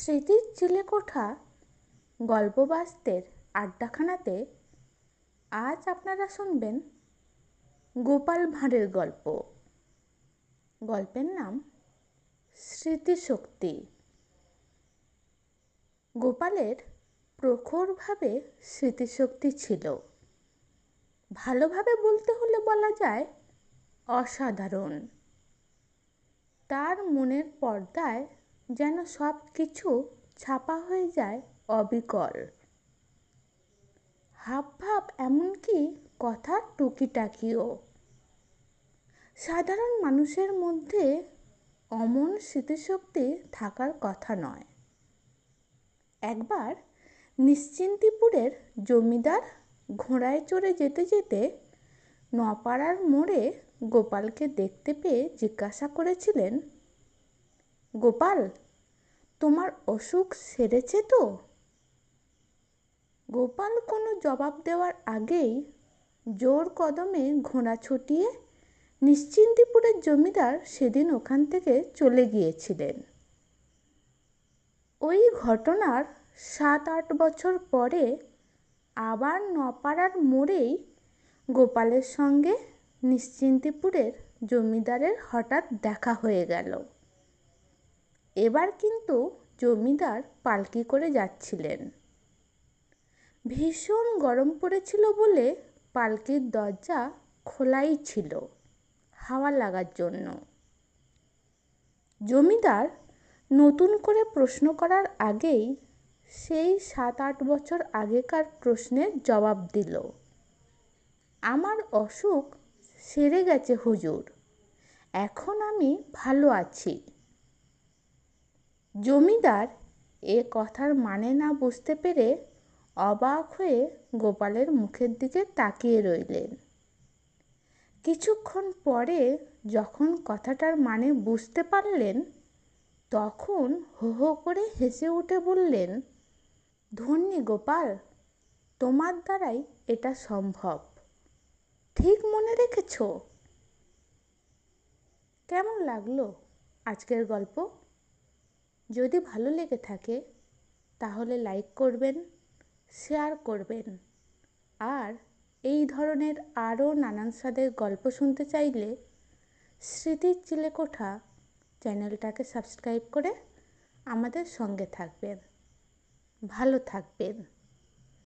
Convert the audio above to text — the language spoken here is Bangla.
স্মৃতির চিলেকোঠা গল্পবাস্তের আড্ডাখানাতে আজ আপনারা শুনবেন গোপাল ভাঁড়ের গল্প। গল্পের নাম স্মৃতিশক্তি। গোপালের প্রখরভাবে স্মৃতিশক্তি ছিল। ভালোভাবে বলতে হলে বলা যায় অসাধারণ। তার মনের পর্দায় যেন সব কিছু ছাপা হয়ে যায় অবিকল। হাবভাব এমনকি কথার টুকিটাকিও। সাধারণ মানুষের মধ্যে অমন স্মৃতিশক্তি থাকার কথা নয়। একবার নিশ্চিন্তিপুরের জমিদার ঘোড়ায় চড়ে যেতে যেতে নপাড়ার মোড়ে গোপালকে দেখতে পেয়ে জিজ্ঞাসা করেছিলেন, গোপাল, তোমার অসুখ সেরেছে তো? গোপাল কোনো জবাব দেওয়ার আগেই জোর কদমে ঘোড়া ছুটিয়ে নিশ্চিন্তিপুরের জমিদার সেদিন ওখান থেকে চলে গিয়েছিলেন। ওই ঘটনার 7-8 বছর পরে আবার নপাড়ার মোড়েই গোপালের সঙ্গে নিশ্চিন্তিপুরের জমিদারের হঠাৎ দেখা হয়ে গেল। এবার কিন্তু জমিদার পালকি করে যাচ্ছিলেন। ভীষণ গরম পড়েছিল বলে পালকির দরজা খোলাই ছিল হাওয়া লাগার জন্য। জমিদার নতুন করে প্রশ্ন করার আগেই সেই 7-8 বছর আগেকার প্রশ্নের জবাব দিল, আমার অসুখ সেরে গেছে হুজুর, এখন আমি ভালো আছি। জমিদার এ কথার মানে না বুঝতে পেরে অবাক হয়ে গোপালের মুখের দিকে তাকিয়ে রইলেন। কিছুক্ষণ পরে যখন কথাটার মানে বুঝতে পারলেন, তখন হো হো করে হেসে উঠে বললেন, ধন্যি গোপাল, তোমার দ্বারাই এটা সম্ভব। ঠিক মনে রেখেছ। কেমন লাগলো আজকের গল্প? যদি ভালো লেগে থাকে তাহলে লাইক করবেন, শেয়ার করবেন, আর এই ধরনের আরও নানান স্বাদের গল্প শুনতে চাইলে স্মৃতির চিলেকোঠা চ্যানেলটাকে সাবস্ক্রাইব করে আমাদের সঙ্গে থাকবেন। ভালো থাকবেন।